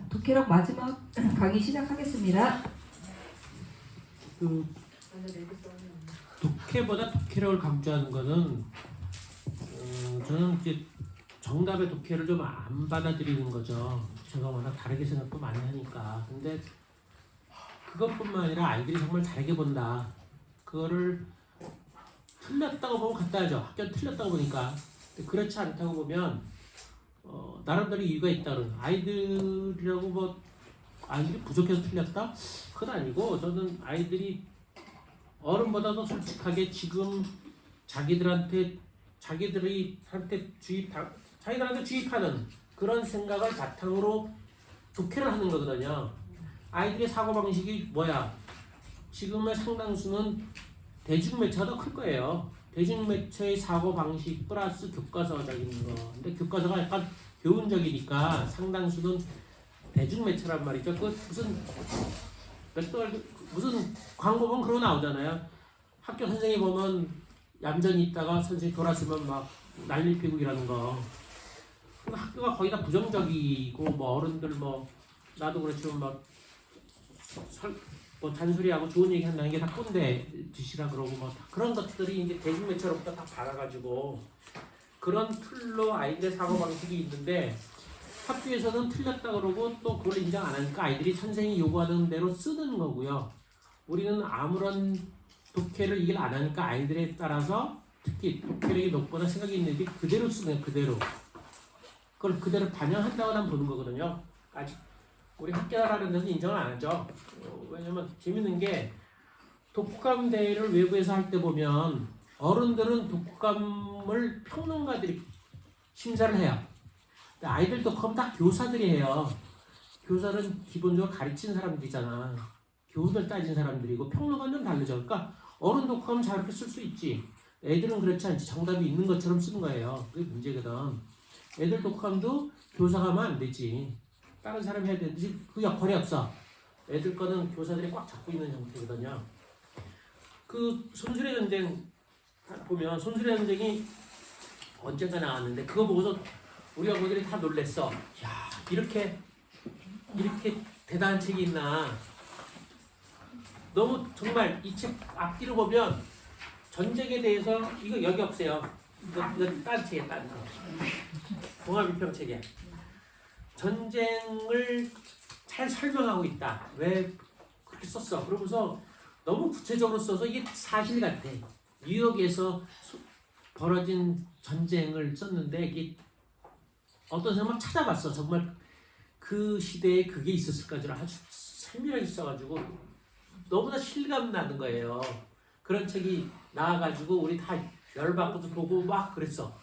독해력 마지막 강의 시작하겠습니다. 독해보다 독해력을 강조하는 거는 저는 이제 정답의 독해를 좀 안 받아들이는 거죠. 제가 워낙 다르게 생각도 많이 하니까. 근데 그것뿐만 아니라 아이들이 정말 다르게 본다. 그거를 틀렸다고 보면 갖다 하죠. 학교는 틀렸다고 보니까. 근데 그렇지 않다고 보면 나름대로 이유가 있다는. 아이들이라고 뭐 아이들이 부족해서 틀렸다? 그건 아니고 저는 아이들이 어른보다도 솔직하게 지금 자기들한테 주입하는 그런 생각을 바탕으로 독해를 하는 거거든요. 아이들의 사고방식이 뭐야? 지금의 상당수는 대중매체가 더 클 거예요. 대중매체의 사고방식 플러스 교과서적인 거. 근데 교과서가 약간 교훈적이니까 상당수는 대중매체란 말이죠. 그 무슨 광고 보면 그러고 나오잖아요. 학교 선생님 보면 얌전히 있다가 선생님 돌아서면 막 난리 피고 이러는 거. 학교가 거의 다 부정적이고 뭐 어른들 뭐 나도 그렇지만 막 잔소리하고 좋은 얘기 한다는 게 다 꼰대 짓이라 그러고 뭐 그런 것들이 이제 대중매체로부터 다 받아가지고 그런 틀로 아이들의 사고방식이 있는데 학교에서는 틀렸다 그러고 또 그걸 인정 안 하니까 아이들이 선생님이 요구하는 대로 쓰는 거고요. 우리는 아무런 독해를 이걸 안 하니까 아이들에 따라서 특히 독해력이 높거나 생각이 있는데 그대로 쓰는 그대로 그걸 그대로 반영한다고 보는 거거든요. 아직 우리 학교라는 데서 인정을 안 하죠. 왜냐면 재밌는 게 독감 대회를 외부에서 할 때 보면 어른들은 독감을 평론가들이 심사를 해요. 근데 아이들 독감 다 교사들이 해요. 교사는 기본적으로 가르치는 사람들이잖아. 교훈을 따진 사람들이고 평론가는 좀 다르죠. 그러니까 어른 독감은 저렇게 쓸 수 있지. 애들은 그렇지 않지. 정답이 있는 것처럼 쓰는 거예요. 그게 문제거든. 애들 독감도 교사가 하면 안 되지. 다른 사람이 해야 되는지 그 역할이 없어. 애들 거는 교사들이 꽉 잡고 있는 형태거든요. 그 손수레 전쟁 보면 손수레 전쟁이 언젠가 나왔는데 그거 보고서 우리 어머니들이 다 놀랬어. 야 이렇게 대단한 책이 있나. 너무 정말 이 책 앞뒤로 보면 전쟁에 대해서 이거 여기 없어요. 이거 딴 책이야 딴 거. 동아비평 책이야. 전쟁을 잘 설명하고 있다. 왜 그렇게 썼어? 그러면서 너무 구체적으로 써서 이게 사실 같아. 뉴욕에서 벌어진 전쟁을 썼는데 이게 어떤 사람은 찾아봤어. 정말 그 시대에 그게 있었을까 줄 아주 세밀하게 써가지고 너무나 실감 나는 거예요. 그런 책이 나와가지고 우리 다 열받고도 보고 막 그랬어.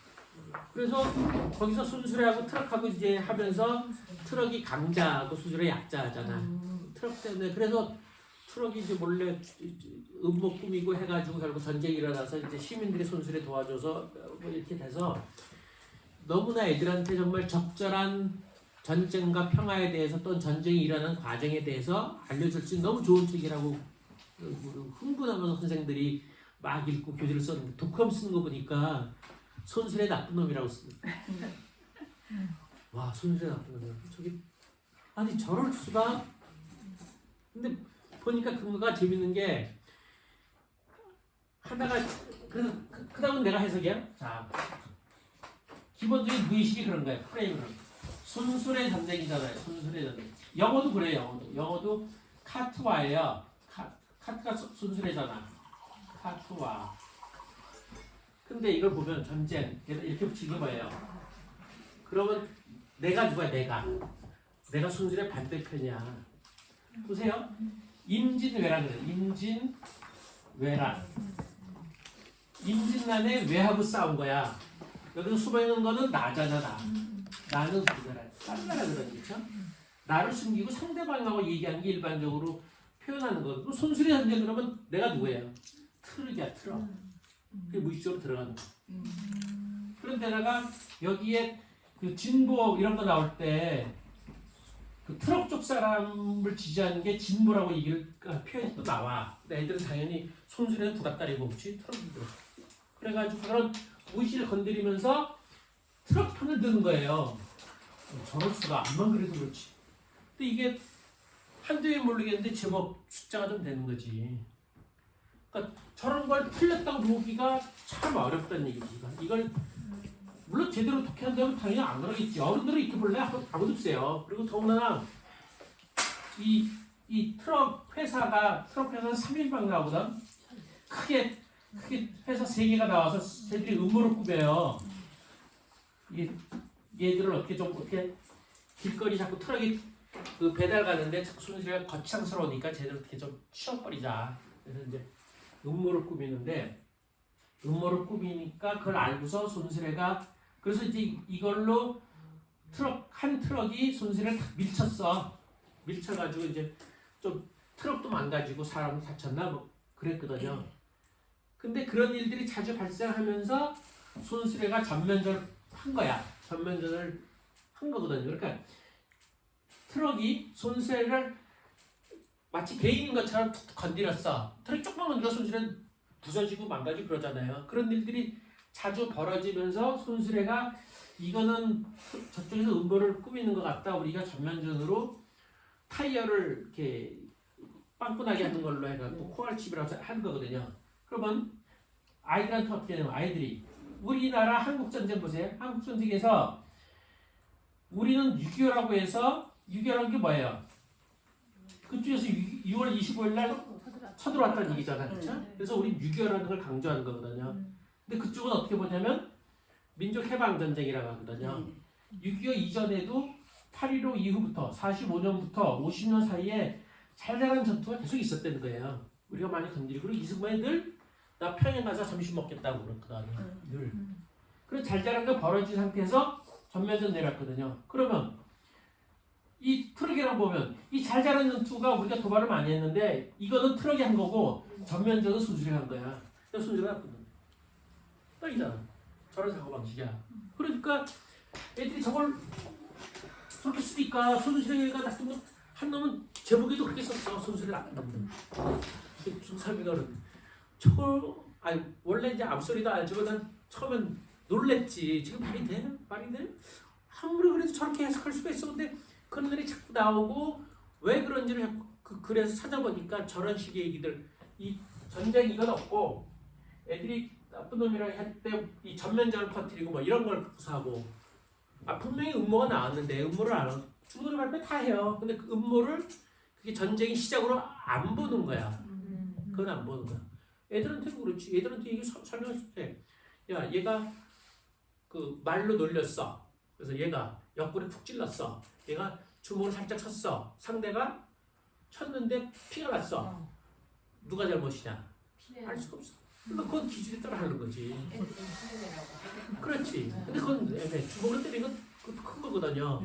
그래서 거기서 순수레하고 트럭하고 이제 하면서 트럭이 강자하고 순수레 약자잖아. 트럭 때문에 그래서 트럭이 이제 몰래 음모 꾸미고 해가지고 결국 전쟁이 일어나서 이제 시민들이 순수레 도와줘서 뭐 이렇게 돼서 너무나 애들한테 정말 적절한 전쟁과 평화에 대해서 또는 전쟁이 일어나는 과정에 대해서 알려줄 수 있는 너무 좋은 책이라고 흥분하면서 선생들이 막 읽고 교재를 썼는데 독감 쓰는 거 보니까 손수레 나쁜 놈이라고 씁니다. 와 손수레 나쁜 놈이야. 저기 아니 저럴 수가. 근데 보니까 그거가 재밌는 게 하다가 그 다음은 내가 해석이야. 자 기본적인 무의식이 그런 거야. 프레임은 손수레 전쟁이잖아요. 손수레 전쟁. 영어도 그래요. 영어도 카트와예요. 카트가 손수레잖아. 카트와. 근데 이걸 보면 전쟁 이렇게 붙이는 거예요. 그러면 내가 누구야? 내가 손수레 반대편이야. 보세요. 임진왜란 그래. 임진왜란. 임진란에 왜하고 싸운 거야. 여기서 숨어있는 거는 나잖아. 나는 누구라. 딴 나라 그러지. 그렇죠? 나를 숨기고 상대방하고 얘기하는 게 일반적으로 표현하는 거. 손수레 전쟁 그러면 내가 누구예요? 트럭이야. 트럭. 그게 무의식적으로 들어가는 거. 그런데다가 여기에 그 진보 이런 거 나올 때 그 트럭 쪽 사람을 지지하는 게 진보라고 얘기를 표현이 또 나와. 근데 애들은 당연히 손수레는 부닥다리고 그렇지 트럭이 들어. 그래가지고 그런 무의식을 건드리면서 트럭 편을 드는 거예요. 저럴 수가 안만 그래도 그렇지. 근데 이게 한두 해 모르겠는데 제법 숫자가 좀 되는 거지. 그러니까 저런 걸 틀렸다고 보기가 참 어렵다는 얘기지. 이걸 물론 제대로 독해한다면 당연히 안 그러겠지. 어른들은 이렇게 볼래? 아무도 없어요. 그리고 더군다나 이 트럭 회사는 3인방 나오거든. 크게 회사 3개가 나와서 쟤들이 음모를 꾸며요. 얘들을 어떻게 길거리 자꾸 트럭이 그 배달 가는데 자꾸 손실이가 거창스러우니까 쟤들 어떻게 좀 치워버리자. 그래서 이제 음모를 꾸미는데 음모를 꾸미니까 그걸 알고서 손실애가 그래서 이제 이걸로 한 트럭이 손실을 탁 밀쳐가지고 이제 좀 트럭도 망가지고 사람 다쳤나 뭐 그랬거든요. 근데 그런 일들이 자주 발생하면서 손수레가 전면전을 한 거야. 전면전을 한 거거든요. 그러니까 트럭이 손수레를 마치 개인인 것처럼 툭툭 건드렸어. 트럭이 조금만 건드려 손수레는 부서지고 망가지고 그러잖아요. 그런 일들이 자주 벌어지면서 손수레가 이거는 저쪽에서 음모를 꾸미는 것 같다. 우리가 전면전으로 타이어를 이렇게 빵꾸나게 하는 걸로 해갖고 코알칩이라고 하는 거거든요. 그러면 아이들한테 어떻게 되냐면 아이들이 우리나라 한국전쟁 보세요. 한국전쟁에서 우리는 6.25라고 해서 6.25라는 게 뭐예요? 그쪽에서 6월 25일 날 쳐들어왔다는 얘기잖아요. 그렇죠? 그래서 우리 6.25라는 걸 강조하는 거거든요. 근데 그쪽은 어떻게 보냐면 민족해방전쟁이라고 하거든요. 6.25 이전에도 8.15 이후부터 45년부터 50년 사이에 잘잘한 전투가 계속 있었다는 거예요. 우리가 많이 건드리고 이승만 애들 나 평양 가서 점심 먹겠다고 그랬거든요. 늘. 그래서 잘잘한 거 벌어진 상태에서 전면전 내렸거든요. 그러면 이 트럭이랑 보면 이 잘잘한 전투가 우리가 도발을 많이 했는데 이거는 트럭이 한 거고 전면전은 손수레가 한 거야. 그래서 손수레가 났거든. 딱이잖아. 저런 사고방식이야. 그러니까 애들이 저걸 그렇게 쓰니까 손수레가 나쁜 한 놈은 제목에도 그렇게 썼어. 손수레 나쁜 놈. 중사비가는 저걸 아니 원래 이제 앞소리도 알지만 난 처음엔 놀랬지. 지금 말이 돼? 말이 돼? 아무리 그래도 저렇게 해석할 수가 있어. 근데 그런 일이 자꾸 나오고 왜 그런지를 자꾸 그래서 찾아보니까 저런 식의 얘기들 이 전쟁 이건 없고 애들이 나쁜 놈이라 할 때 이 전면전을 퍼뜨리고 뭐 이런 걸 구사하고 분명히 음모가 나왔는데 음모를 안 하고 중국을 발표 다 해요. 근데 그 음모를 그게 전쟁의 시작으로 안 보는 거야. 그건 안 보는 거야. 애들한테도 그렇지. 애들한테 얘기 설명했을 때, 야, 얘가 그 말로 놀렸어. 그래서 얘가 옆구리 푹 찔렀어. 얘가 주먹을 살짝 쳤어. 상대가 쳤는데 피가 났어. 누가 잘못이냐? 알 수가 없어. 그러니까 그건 기준에 따라 하는 거지. 그렇지. 근데 그건 주먹으로 때리는 건 큰 거거든요.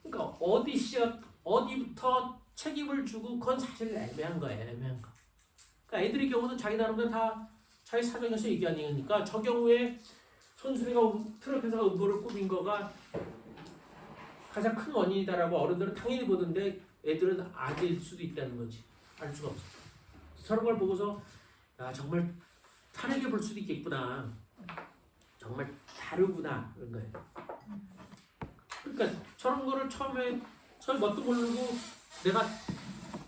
그러니까 어디부터 책임을 주고 그건 사실 애매한 거예요. 애매한 거. 그러니까 애들의 경우는 자기 나름대로 다 자기 사정에서 얘기하니까 저 경우에 손수레가 트럭 회사가 음모를 꾸민 거가 가장 큰 원인이다라고 어른들은 당연히 보는데 애들은 아닐 수도 있다는 거지. 알 수가 없어. 저런 걸 보고서 야 정말 다르게 볼 수도 있겠구나. 정말 다르구나 그런 거예요. 그러니까 저런 거를 처음에 저 뭣도 모르고 내가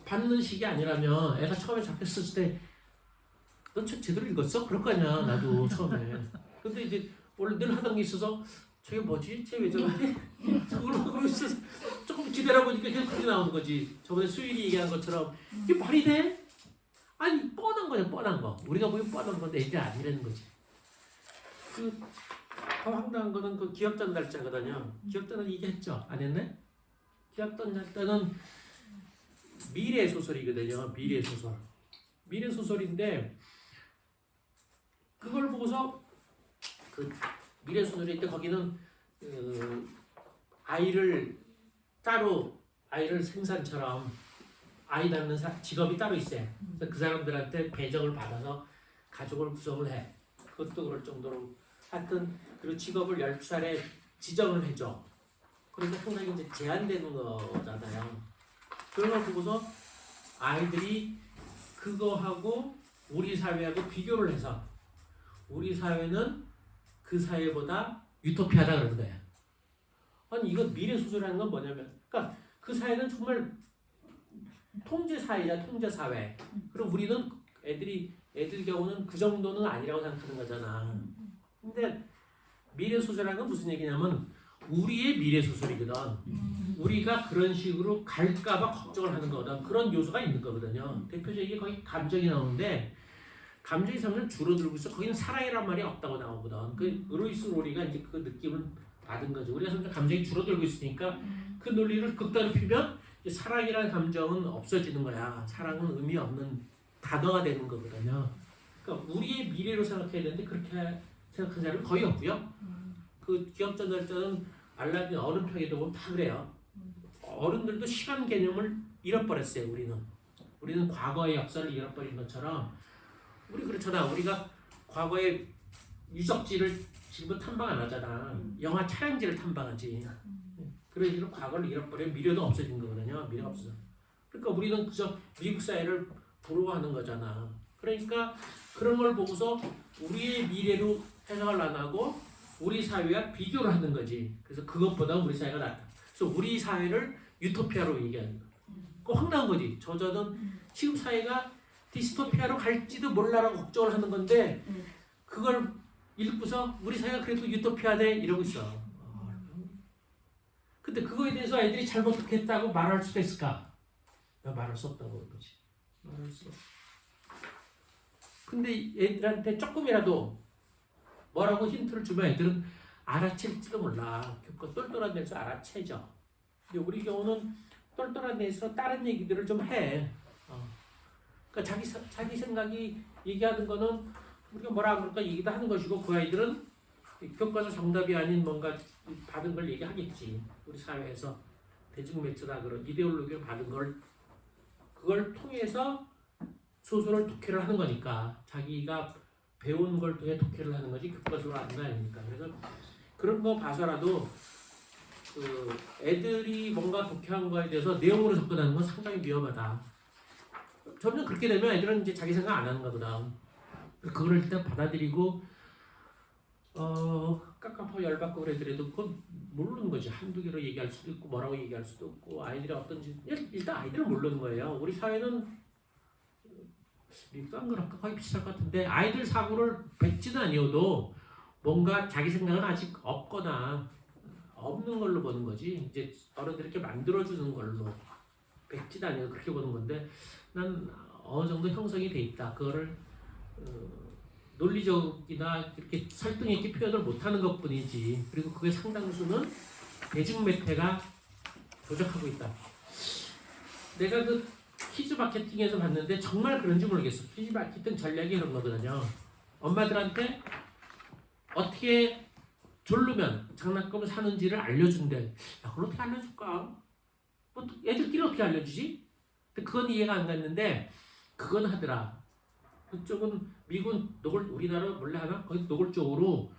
받는 식이 아니라면 애가 처음에 잡혔을 때 너 책 제대로 읽었어? 그럴 거 아니야 나도 처음에. 근데 이제 원래 늘 하던 게 있어서 저게 뭐지? 쟤 왜 저러지? 그러고 있어서 조금 기다려 보니까 그냥 그렇게 나오는 거지. 저번에 수일이 얘기한 것처럼 이게 말이 돼? 아니 뻔한 거냐 뻔한 거. 우리가 보기엔 뻔한 건데 이게 아니라는 거지. 더 황당한 거는 그 기억전달자거든요. 기억전달 얘기했죠? 안 했네? 기억전달자는 미래 소설이거든요. 미래 소설. 미래 소설인데 그걸 보고서 그 미래 소설인데 거기는 아이를 생산처럼 아이 낳는 직업이 따로 있어요. 그래서 그 사람들한테 배정을 받아서 가족을 구성을 해. 그것도 그럴 정도로 하여튼 그리고 직업을 12살에 지정을 해줘. 그러니까 상당히 이제 제한되는 거잖아요. 그런 걸 보고서 아이들이 그거하고 우리 사회하고 비교를 해서 우리 사회는 그 사회보다 유토피아다 그러는 거예요. 아니 이거 미래 소설이라는 건 뭐냐면, 그러니까 그 사회는 정말 통제 사회야, 통제 사회. 그럼 우리는 애들 경우는 그 정도는 아니라고 생각하는 거잖아. 근데 미래 소설이라는 건 무슨 얘기냐면 우리의 미래 소설이거든. 우리가 그런 식으로 갈까봐 걱정을 하는 거거든. 그런 요소가 있는 거거든요. 대표적인 게 거기 감정이 나오는데, 감정이 점점 줄어들고 있어. 거기는 사랑이란 말이 없다고 나오거든. 그 루이스 로리가 이제 그 느낌을 받은 거죠. 우리가 점점 감정이 줄어들고 있으니까 그 논리를 극단으로 피면 이제 사랑이라는 감정은 없어지는 거야. 사랑은 의미 없는 단어가 되는 거거든요. 그러니까 우리의 미래로 생각해야 되는데 그렇게 생각하는 사람은 거의 없고요. 그 기업 전달자는 알라딘 어른 편에도 보면 다 그래요. 어른들도 시간 개념을 잃어버렸어요. 우리는 과거의 역사를 잃어버린 것처럼, 우리 그렇잖아. 우리가 과거의 유적지를 지금 탐방 안 하잖아. 영화 촬영지를 탐방하지. 그런 식으로 과거를 잃어버리면 미래도 없어진 거거든요. 미래가 없어져. 그러니까 우리는 그저 미국 사회를 부러워하는 거잖아. 그러니까 그런 걸 보고서 우리의 미래로 해석을 안 하고 우리 사회와 비교를 하는 거지. 그래서 그것보다 우리 사회가 낫다. 그래서 우리 사회를 유토피아로 얘기하는 거야. 그거 확 나온 거지. 저자는 지금 사회가 디스토피아로 갈지도 몰라라고 걱정을 하는 건데, 그걸 읽고서 우리 사회가 그래도 유토피아네 이러고 있어. 근데 그거에 대해서 애들이 잘못 했다고 말할 수가 있을까? 말할 수 없다고 그런 거지. 말할 수 없어. 근데 애들한테 조금이라도 뭐라고 힌트를 주면 애들은 알아챌지도 몰라. 그 똘똘한 데서 알아채죠. 근데 우리 경우는 똘똘한 데서 다른 얘기들을 좀 해. 그러니까 자기 생각이 얘기하는 거는 우리가 뭐라 그럴까 얘기도 하는 것이고, 그 아이들은 교과서 정답이 아닌 뭔가 받은 걸 얘기하겠지. 우리 사회에서 대중매체다 그런 이데올로기를 받은 걸, 그걸 통해서 소설을 독해를 하는 거니까, 자기가 배운 걸 통해 독해를 하는 거지 교과서로 하는 거 아닙니까? 그래서 그런 거 봐서라도 그 애들이 뭔가 독해한 거에 대해서 내용으로 접근하는 건 상당히 위험하다. 점점 그렇게 되면 애들은 이제 자기 생각 안 하는 거거든. 그거를 일단 받아들이고 깝깝하고 열받고 그래더라도 그건 모르는 거지. 한두 개로 얘기할 수도 있고 뭐라고 얘기할 수도 없고, 아이들이 어떤지 일단 아이들은 모르는 거예요. 우리 사회는 미국도 안 그럴까? 거의 비슷할 것 같은데, 아이들 사고를 뱉지는 아니어도 뭔가 자기 생각은 아직 없거나 없는 걸로 보는 거지. 이제 어른들이 이렇게 만들어주는 걸로, 뱉지도 아니고 그렇게 보는 건데, 난 어느 정도 형성이 돼 있다. 그거를 논리적이나 이렇게 설득 있게 표현을 못하는 것뿐이지. 그리고 그게 상당수는 대중매체가 조작하고 있다. 내가 그 키즈 마케팅에서 봤는데 정말 그런지 모르겠어. 키즈 마케팅 전략이 그런 거거든요. 엄마들한테 어떻게 졸르면 장난감을 사는지를 알려준대. 야, 그걸 어떻게 알려줄까? 뭐 애들끼리 어떻게 알려주지? 근데 그건 이해가 안 갔는데, 그건 하더라. 그쪽은 미군 우리나라 몰래 하나? 거기 노골적으로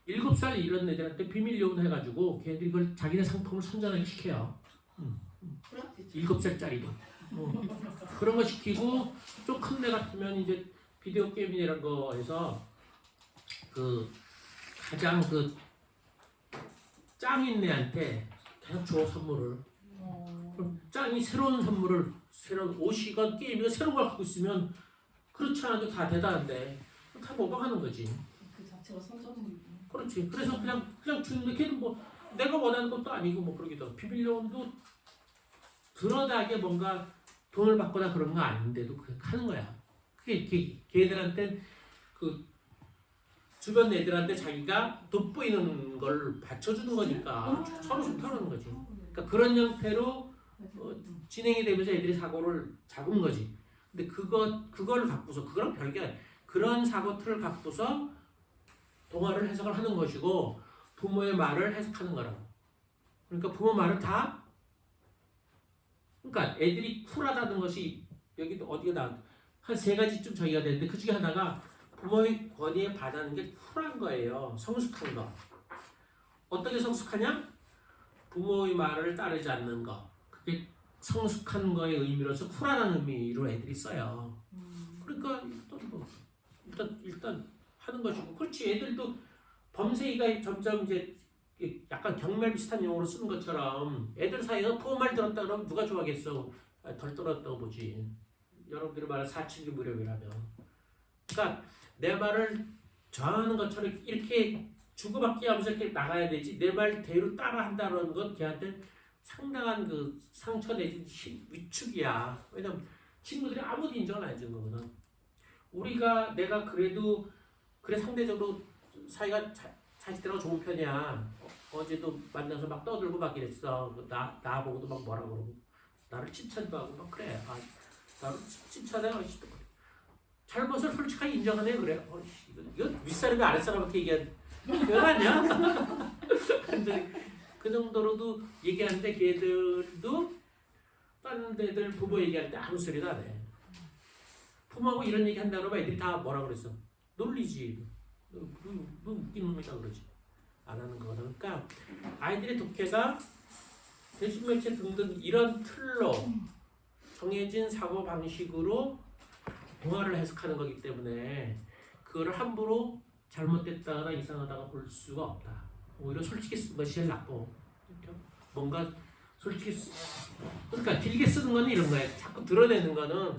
7살 이런 애들한테 비밀 요원 해가지고 걔네들이 그걸 자기네 상품을 선전하게 시켜요. 7살짜리도. 그런 거 시키고, 좀 큰 애 같으면 이제 비디오 게임이라는 거에서 그 가장 그 짱인 애한테 계속 줘, 선물을. 그럼 짱이 새로운 선물을, 새로운 옷이건 게임이건 새로운 걸 갖고 있으면 그렇지 않아도 다 대단한데 다 모방하는 거지. 그 자체가 선전이고. 그렇지. 그래서 그냥 주는데, 걔는 뭐 내가 원하는 것도 아니고 뭐 그러기도 하고, 비밀요원도 드러나게 뭔가 돈을 받거나 그런 거 아닌데도 그렇게 하는 거야. 그게 걔들한테 그 주변 애들한테 자기가 돋보이는 걸 받쳐주는 거니까 서로 좋다는 거지. 그러니까 그런 형태로 진행이 되면서 애들이 사고를 잡은 거지. 근데 그걸 갖고서, 그거랑 별개, 그런 사고 틀을 갖고서 동화를 해석을 하는 것이고, 부모의 말을 해석하는 거라고. 그러니까 부모 말은 다, 그러니까 애들이 쿨하다는 것이 여기도 어디가 한 3가지쯤 저기가 되는데, 그 중에 하나가 부모의 권위에 반하는 게 쿨한 거예요. 성숙한 거. 어떻게 성숙하냐? 부모의 말을 따르지 않는 거. 그게 성숙한 거의 의미로서 쿨하다는 의미로 애들이 써요. 그러니까 일단 하는 것이고, 그렇지. 애들도 범세이가 점점 이제 약간 경멸 비슷한 용어로 쓰는 것처럼 애들 사이에서 포말 들었다 그러면 누가 좋아하겠어? 덜 떨었다고 보지. 여러분들이 말하는 4.7기 무렵이라면. 그러니까 내 말을 저하는 것처럼 이렇게 주고받기 하면서 이렇게 나가야 되지. 내 말대로 따라 한다는 건 걔한테 상당한 그 상처 내지 위축이야. 왜냐면 친구들이 아무도 인정을 안 해주는 거거든. 내가 그래도 그래 상대적으로 사이가 자식들하고 좋은 편이야. 어제도 만나서 막 떠들고 막 이랬어. 나보고도 막 뭐라 그러고 나를 칭찬도 하고 막 그래. 나를 칭찬해. 잘못을 솔직하게 인정하네 그래. 이거 윗사람이 아랫사람한테 얘기한 건 아니야? 완전히 그 정도로도 얘기하는데 걔들도 다른 애들 부모 얘기할 때 아무 소리도 안 해. 부모하고 이런 얘기 한다 그러면 애들이 다 뭐라 그랬어? 놀리지. 너 웃긴 놈이다 그러지. 안 하는 거거든. 그러니까 아이들의 독해가 대중매체 등등 이런 틀로 정해진 사고 방식으로 동화를 해석하는 거기 때문에 그거를 함부로 잘못됐다거나 이상하다가 볼 수가 없다. 오히려 솔직히 쓰는 것이 제일 나빠. 뭔가 솔직히 그러니까 길게 쓰는 거는 이런 거야. 자꾸 드러내는 거는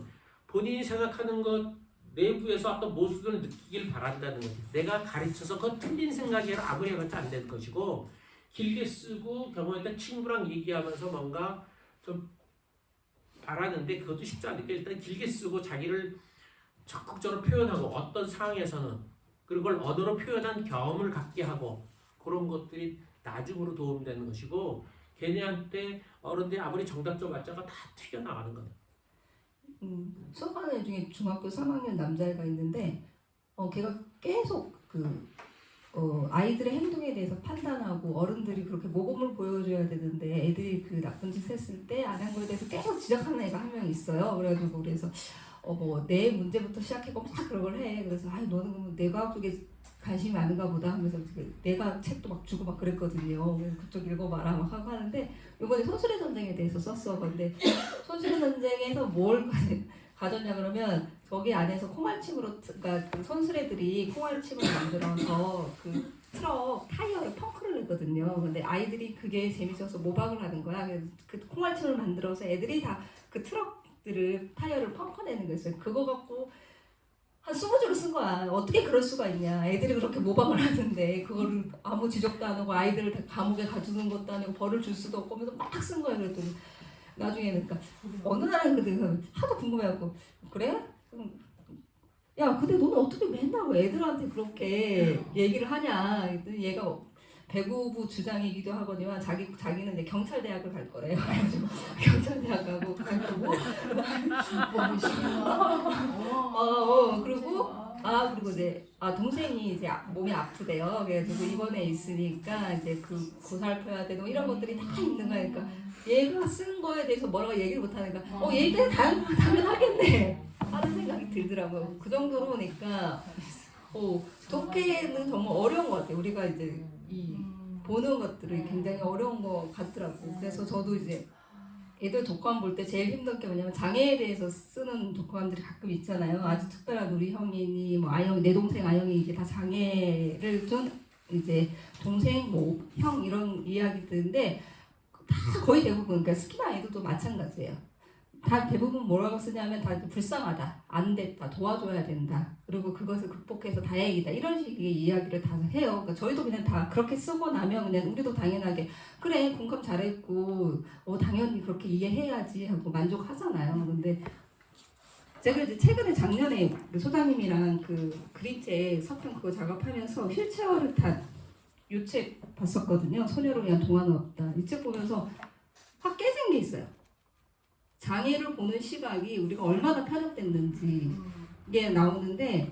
본인이 생각하는 것 내부에서 어떤 모습을 느끼길 바란다는 거지. 내가 가르쳐서 그건 틀린 생각이라 아무리 해봤자 안 되는 것이고 길게 쓰고 경우에 따라 친구랑 얘기하면서 뭔가 좀 바라는데 그것도 쉽지 않으니까 일단 길게 쓰고 자기를 적극적으로 표현하고 어떤 상황에서는 그걸 언어로 표현한 경험을 갖게 하고 그런 것들이 나중으로 도움되는 것이고 걔네한테 어른들이 아무리 정답적 맞자가 다 튀겨나가는 거다. 수업하는 애 중에 중학교 3학년 남자애가 있는데 걔가 계속 아이들의 행동에 대해서 판단하고 어른들이 그렇게 모범을 보여줘야 되는데 애들이 그 나쁜 짓 했을 때 안 한 거에 대해서 계속 지적하는 애가 한 명 있어요. 그래가지고 그래서 내 문제부터 시작해고 막 그런 걸 해. 그래서 너는 그러면 내가 쪽에 관심이 많은가 보다 하면서 내가 책도 막 주고 막 그랬거든요. 그쪽 읽어봐라 막 하고 하는데 이번에 손수레 전쟁에 대해서 썼어. 근데 손수레 전쟁에서 뭘 가졌냐 그러면 저기 안에서 콩알침으로 그러니까 그 손수레들이 콩알침을 만들어서 그 트럭 타이어에 펑크를 냈거든요. 근데 아이들이 그게 재밌어서 모방을 하는 거야. 그래서 그 콩알침을 만들어서 애들이 다 그 트럭들을 타이어를 펑크내는 거였어요. 그거 갖고 한 20줄을 쓴 거야. 어떻게 그럴 수가 있냐. 애들이 그렇게 모방을 하는데 그거를 아무 지적도 안 하고 아이들을 다 감옥에 가두는 것도 아니고 벌을 줄 수도 없고 하면서 막 쓴 거야. 그랬더니 나중에는 그러니까 어느 나라는 그때 하도 궁금해갖고 그래? 야 근데 너는 어떻게 맨날 왜 애들한테 그렇게 얘기를 하냐. 얘가 배구부 주장이기도 하거니와 자기는 이제 경찰대학을 갈 거래요. 그래가지고 경찰대학 가고 그리고 이제 동생이 이제 몸이 아프대요. 그래가지고 입원해 있으니까 이제 그 고살펴야 되고 이런 것들이 다 있는 거니까 얘가 쓴 거에 대해서 뭐라고 얘기를 못 하니까 얘기는 당연하겠네 하는 생각이 들더라고요. 그 정도로 보니까 독해는 정말 어려운 것 같아요. 우리가 이제 보는 것들이 굉장히 어려운 것 같더라고. 그래서 저도 이제 애들 독후감 볼 때 제일 힘든 게 뭐냐면 장애에 대해서 쓰는 독후감들이 가끔 있잖아요. 아주 특별한 우리 형이니 뭐 아영 내 동생 아영이 이제 다 장애를 둔 이제 동생 뭐 형 이런 이야기들인데 다 거의 대부분 그러니까 스키마 아이들도 마찬가지예요. 다 대부분 뭐라고 쓰냐면 다 불쌍하다, 안 됐다, 도와줘야 된다, 그리고 그것을 극복해서 다행이다 이런 식의 이야기를 다 해요. 그러니까 저희도 그냥 다 그렇게 쓰고 나면 그냥 우리도 당연하게 그래 공감 잘했고 당연히 그렇게 이해해야지 하고 만족하잖아요. 근데 제가 이제 최근에 작년에 소장님이랑 그 그림책 서평 그거 작업하면서 휠체어를 탄 이 책 봤었거든요. 소녀를 위한 동화는 없다. 이 책 보면서 확 깨진 게 있어요. 장애를 보는 시각이 우리가 얼마나 편협됐는지 이게 나오는데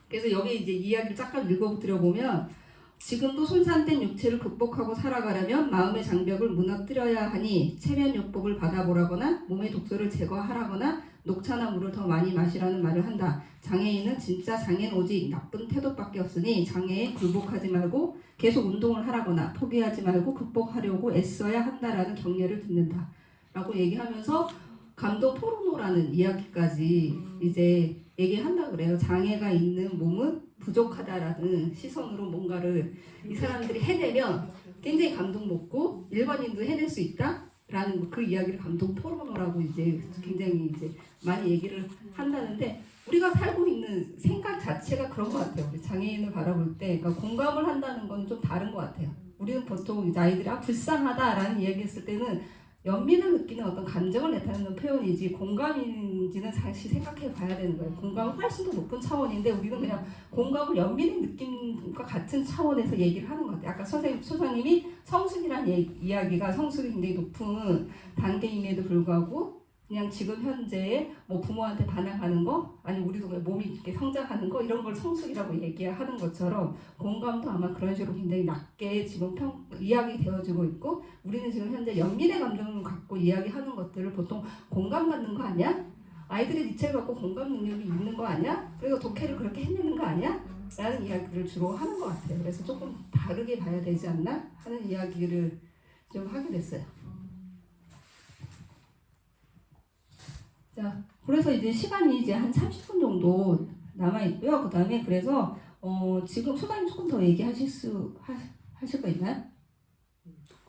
그래서 여기 이제 이야기를 잠깐 읽어드려보면 지금도 손상된 육체를 극복하고 살아가려면 마음의 장벽을 무너뜨려야 하니 체면 요법을 받아보라거나 몸의 독소를 제거하라거나 녹차나 물을 더 많이 마시라는 말을 한다. 장애인은 진짜 장애는 오직 나쁜 태도밖에 없으니 장애에 굴복하지 말고 계속 운동을 하라거나 포기하지 말고 극복하려고 애써야 한다라는 격려를 듣는다. 라고 얘기하면서 감동 포르노라는 이야기까지 이제 얘기한다 그래요. 장애가 있는 몸은 부족하다라는 시선으로 뭔가를 이 사람들이 해내면 굉장히 감동 먹고 일반인도 해낼 수 있다라는 그 이야기를 감동 토론이라고 이제 굉장히 이제 많이 얘기를 한다는데 우리가 살고 있는 생각 자체가 그런 것 같아요. 우리 장애인을 바라볼 때 그러니까 공감을 한다는 건 좀 다른 것 같아요. 우리는 보통 이제 아이들이 불쌍하다라는 이야기했을 때는 연민을 느끼는 어떤 감정을 나타내는 표현이지 공감인지는 사실 생각해 봐야 되는 거예요. 공감은 훨씬 더 높은 차원인데 우리는 그냥 공감을 연민의 느낌과 같은 차원에서 얘기를 하는 것 같아요. 아까 소장님이 성숙이라는 이야기가 성숙이 굉장히 높은 단계임에도 불구하고 그냥 지금 현재 뭐 부모한테 반항하는 거 아니 우리도 그냥 몸이 이렇게 성장하는 거 이런 걸 성숙이라고 얘기하는 것처럼 공감도 아마 그런 식으로 굉장히 낮게 지금 이야기 되어지고 있고 우리는 지금 현재 연민의 감정을 갖고 이야기하는 것들을 보통 공감 갖는 거 아니야? 아이들이 니체를 갖고 공감 능력이 있는 거 아니야? 그리고 독해를 그렇게 해내는 거 아니야? 라는 이야기를 주로 하는 것 같아요. 그래서 조금 다르게 봐야 되지 않나 하는 이야기를 좀 하게 됐어요. 자, 그래서 이제 시간이 이제 한 30분 정도 남아 있고요. 그 다음에 그래서 지금 소장님 조금 더 얘기하실 하실 거 있나요?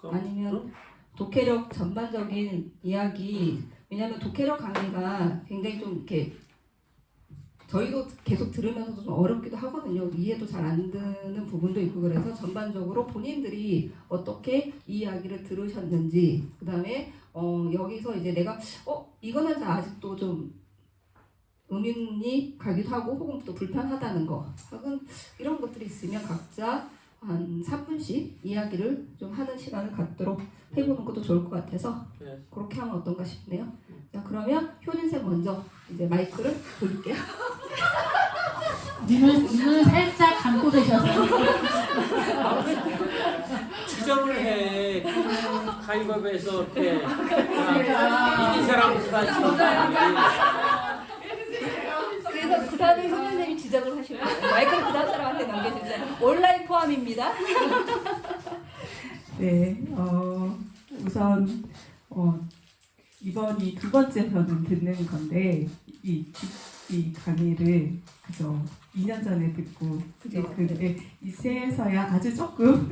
아니면 독해력 전반적인 이야기 왜냐하면 독해력 강의가 굉장히 좀 이렇게 저희도 계속 들으면서도 좀 어렵기도 하거든요. 이해도 잘 안 되는 부분도 있고 그래서 전반적으로 본인들이 어떻게 이 이야기를 들으셨는지 그 다음에 여기서 이제 내가 이거는 아직도 좀 의문이 가기도 하고 혹은 또 불편하다는 거 혹은 이런 것들이 있으면 각자 한 3분씩 이야기를 좀 하는 시간을 갖도록 해보는 것도 좋을 것 같아서 그렇게 하면 어떤가 싶네요. 자 그러면 효진쌤 먼저 이제 마이크를 돌릴게요. 눈을 살짝 감고 계셔서 지정을 해. 가위바위보에서 이렇게 이긴 사람 그래서 그 다음에 효진쌤이 지적을 하실 거예요. 마이크를 그 다음 사람한테 넘겨주세요. 온라인 포함입니다. 네, 우선 이번이 두 번째 저는 듣는 건데 이 강의를 그저 2년 전에 듣고 그죠? 근데 이때서야 아주 조금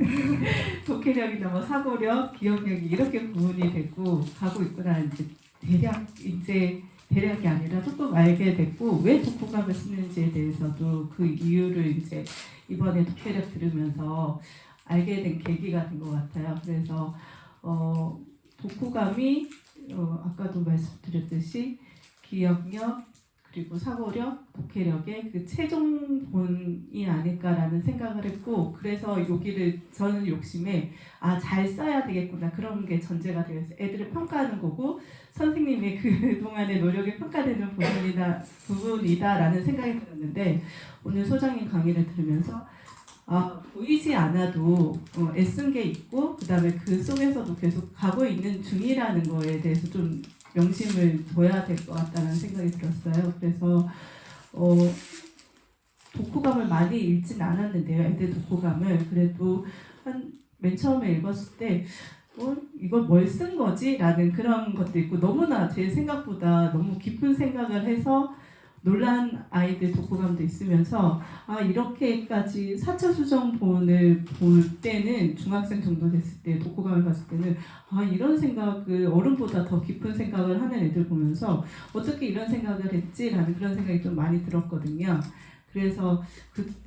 독해력이나 뭐 사고력, 기억력이 이렇게 구분이 되고 가고 있구나 이제 대략이 아니라 조금 알게 됐고 왜 독후감을 쓰는지에 대해서도 그 이유를 이제 이번에 독해력 들으면서 알게 된 계기가 된 것 같아요. 그래서 독후감이 아까도 말씀드렸듯이 기억력 그리고 사고력, 독해력의 그 최종본이 아닐까라는 생각을 했고 그래서 여기를 저는 욕심에 잘 써야 되겠구나 그런 게 전제가 되어서 애들을 평가하는 거고 선생님의 그동안의 노력이 평가되는 부분이다라는 생각이 들었는데 오늘 소장님 강의를 들으면서 보이지 않아도 애쓴 게 있고 그 다음에 그 속에서도 계속 가고 있는 중이라는 거에 대해서 좀 명심을 둬야 될 것 같다는 생각이 들었어요. 그래서 독후감을 많이 읽진 않았는데요. 애들 독후감을 그래도 맨 처음에 읽었을 때 이걸 뭘 쓴 거지? 라는 그런 것도 있고 너무나 제 생각보다 너무 깊은 생각을 해서 놀란 아이들 독후감도 있으면서 이렇게까지 4차 수정본을 볼 때는 중학생 정도 됐을 때 독후감을 봤을 때는 이런 생각을 어른보다 더 깊은 생각을 하는 애들 보면서 어떻게 이런 생각을 했지라는 그런 생각이 좀 많이 들었거든요. 그래서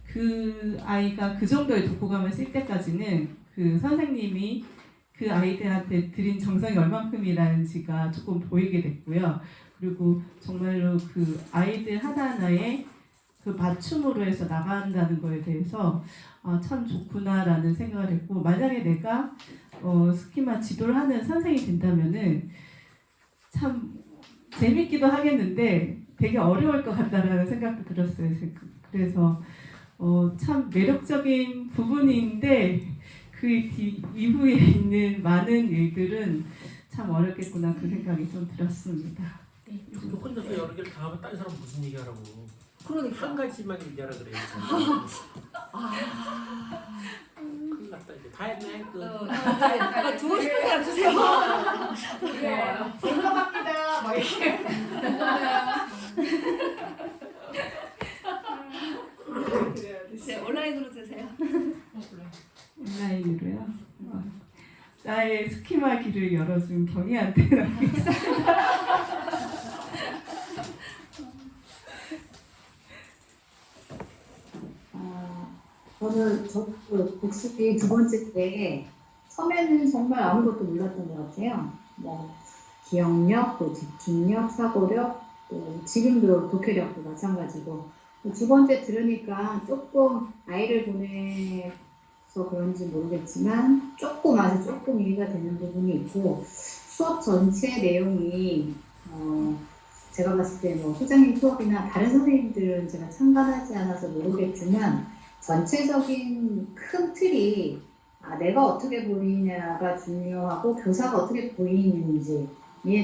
그 아이가 그 정도의 독후감을 쓸 때까지는 그 선생님이 그 아이들한테 드린 정성이 얼만큼이라는지가 조금 보이게 됐고요. 그리고 정말로 그 아이들 하나하나의 그 맞춤으로 해서 나간다는 거에 대해서 참 좋구나라는 생각을 했고 만약에 내가 스키마 지도를 하는 선생님이 된다면은 참 재밌기도 하겠는데 되게 어려울 것 같다라는 생각도 들었어요. 그래서 참 매력적인 부분인데 그 이후에 있는 많은 일들은 참 어렵겠구나 그 생각이 좀 들었습니다. 근데 혼자서 여러 개를 다 하면 다른 사람 무슨 얘기하라고 그러니까 한 가지만 얘기하라 그래요. 큰일 났다 이제 다 했네 끝. 주고 싶은 사람 주세요. 올라갑니다 막 이렇게 저의 스키마 길을 열어준 경희한테 저는 복습이 두 번째 때 처음에는 정말 아무것도 몰랐던 것 같아요. 뭐 기억력, 또 집중력, 사고력, 또 지금도 독해력도 마찬가지고 두 번째 들으니까 조금 아이를 보내서 그런지 모르겠지만 조금 아주 조금 이해가 되는 부분이 있고 수업 전체 내용이 제가 봤을 때 뭐 소장님 수업이나 다른 선생님들은 제가 참관하지 않아서 모르겠지만 전체적인 큰 틀이 내가 어떻게 보이냐가 중요하고 교사가 어떻게 보이는지에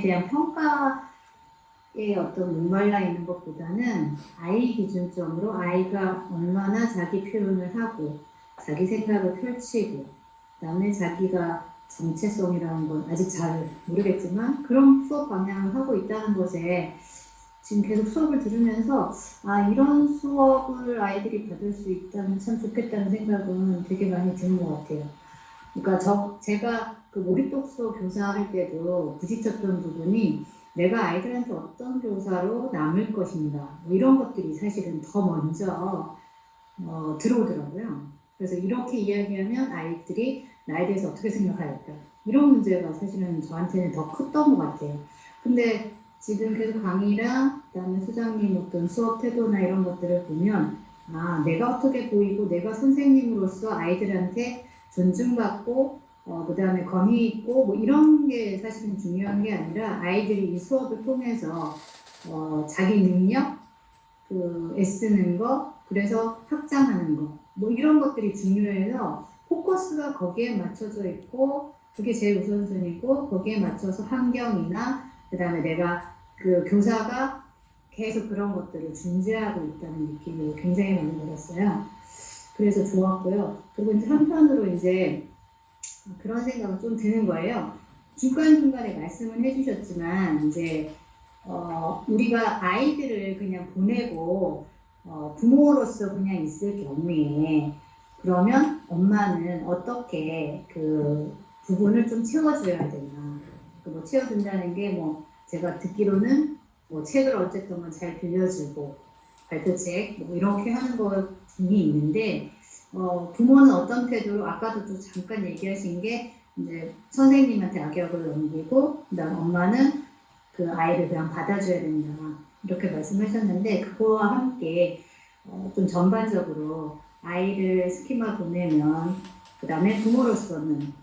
대한 평가에 어떤 목말라 있는 것보다는 아이 기준점으로 아이가 얼마나 자기 표현을 하고 자기 생각을 펼치고 그다음에 자기가 정체성이라는 건 아직 잘 모르겠지만 그런 수업 방향을 하고 있다는 것에 지금 계속 수업을 들으면서 이런 수업을 아이들이 받을 수 있다면 참 좋겠다는 생각은 되게 많이 드는 것 같아요. 그러니까 제가 그 몰입독서 교사할 때도 부딪혔던 부분이 내가 아이들한테 어떤 교사로 남을 것인가 뭐 이런 것들이 사실은 더 먼저 들어오더라고요. 그래서 이렇게 이야기하면 아이들이 나에 대해서 어떻게 생각할까 이런 문제가 사실은 저한테는 더 컸던 것 같아요. 근데 지금 계속 강의랑 그다음에 소장님 어떤 수업 태도나 이런 것들을 보면 내가 어떻게 보이고 내가 선생님으로서 아이들한테 존중받고 그다음에 권위 있고 뭐 이런 게 사실은 중요한 게 아니라 아이들이 이 수업을 통해서 자기 능력 애쓰는 거 그래서 확장하는 거 뭐 이런 것들이 중요해서 포커스가 거기에 맞춰져 있고 그게 제일 우선순위고 거기에 맞춰서 환경이나 그다음에 내가 그 교사가 계속 그런 것들을 중재하고 있다는 느낌을 굉장히 많이 받았어요. 그래서 좋았고요. 그리고 이제 한편으로 이제 그런 생각은 좀 드는 거예요. 중간중간에 말씀을 해주셨지만 이제 우리가 아이들을 그냥 보내고 부모로서 그냥 있을 경우에 그러면 엄마는 어떻게 그 부분을 좀 채워줘야 되나. 뭐 채워준다는 게 뭐 제가 듣기로는 뭐 책을 어쨌든 잘 빌려주고 발표책 뭐 이렇게 하는 것 중이 있는데 부모는 어떤 태도로 아까도 또 잠깐 얘기하신 게 이제 선생님한테 악역을 넘기고 그다음 엄마는 그 아이를 그냥 받아줘야 된다 이렇게 말씀하셨는데 그거와 함께 좀 전반적으로 아이를 스키마 보내면 그 다음에 부모로서는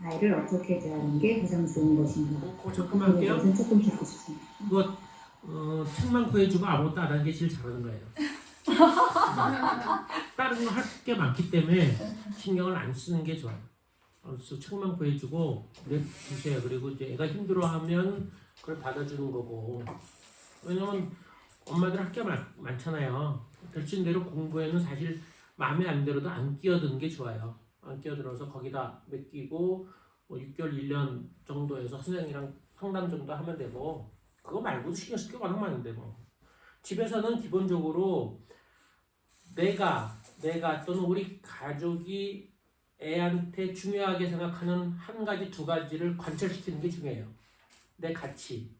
아이를 어떻게 대하는 게 가장 좋은 것인가 잠깐만 할게요. 조금 듣고 싶습니다. 그거 책만 구해주고 아무것도 안 하는 게 제일 잘하는 거예요. 다른 거 할 게 많기 때문에 신경을 안 쓰는 게 좋아요. 그래서 책만 구해주고 주세요. 그리고 이제 애가 힘들어하면 그걸 받아주는 거고. 왜냐면 엄마들 할 게 많잖아요. 결신 대로 공부에는 사실 마음에 안 들어도 안 끼어드는 게 좋아요. 안 끼어들어서 거기다 맡기고 뭐 6개월, 1년 정도에서 선생님이랑 상담 정도 하면 되고 그거 말고도 신경 쓸 게 워낙 많은데 뭐. 집에서는 기본적으로 내가 또는 우리 가족이 애한테 중요하게 생각하는 한 가지, 두 가지를 관철시키는 게 중요해요. 내 가치.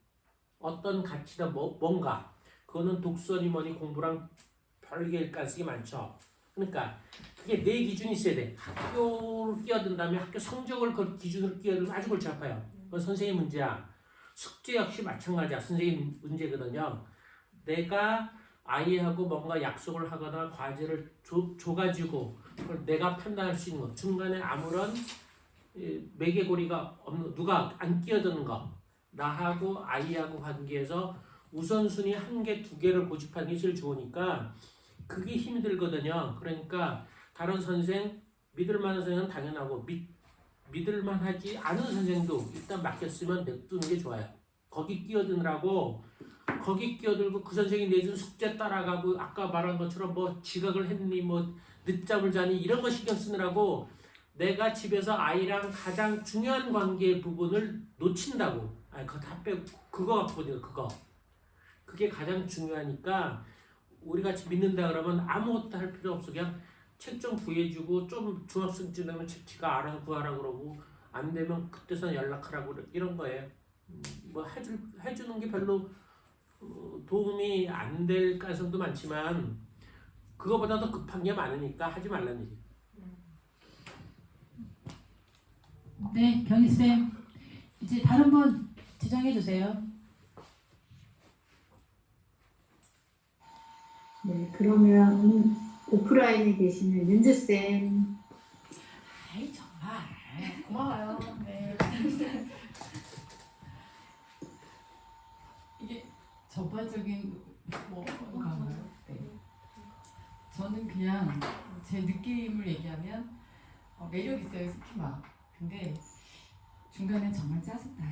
어떤 가치다 뭔가. 그거는 독서니 뭐니 공부랑 별개일 가능성이 많죠. 그러니까 그게 내 기준이 있어야 돼. 학교를 끼어든다면 학교 성적을 그 기준으로 끼어들면 아주 골치 아파요. 그건 선생님 문제야. 숙제 역시 마찬가지야. 선생님 문제거든요. 내가 아이하고 뭔가 약속을 하거나 과제를 줘가지고 그걸 내가 판단할 수 있는 것. 중간에 아무런 매개고리가 없는 누가 안 끼어드는 거. 나하고 아이하고 관계에서 우선순위 1개, 2개를 고집하는 게 제일 좋으니까 그게 힘이 들거든요. 그러니까 다른 선생, 믿을만한 선생은 당연하고 믿을만하지 않은 선생도 일단 맡겼으면 냅두는 게 좋아요. 거기 끼어드느라고 거기 끼어들고 그 선생이 내준 숙제 따라가고 아까 말한 것처럼 뭐 지각을 했니 뭐 늦잠을 자니 이런 거 신경 쓰느라고 내가 집에서 아이랑 가장 중요한 관계 부분을 놓친다고. 그거 다 빼고 그거 갖거든요. 그게 가장 중요하니까 우리 같이 믿는다 그러면 아무것도 할 필요 없어. 그냥 책 좀 구해주고 좀 중학생쯤 되면 책 지가 알아서 구하라 그러고 안 되면 그때서 연락하라고 이런 거예요. 뭐 해주는 게 별로 도움이 안 될 가능성도 많지만 그거보다 더 급한 게 많으니까 하지 말라는 얘기. 네, 경희쌤. 이제 다른 분 지정해 주세요. 네, 그러면 오프라인에 계시는 윤주쌤. 아이, 정말. 고마워요. 네. 이게 전반적인 건가요? 네. 저는 그냥 제 느낌을 얘기하면 매력 있어요, 스키마. 근데 중간에 정말 짜증나요.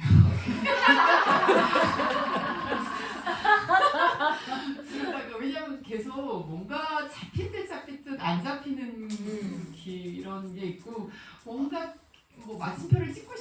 그러다가 왜냐면 계속 뭔가 잡힐 듯 안 잡히는 그런 게 있고 뭔가 뭐 마침표를 찍고 싶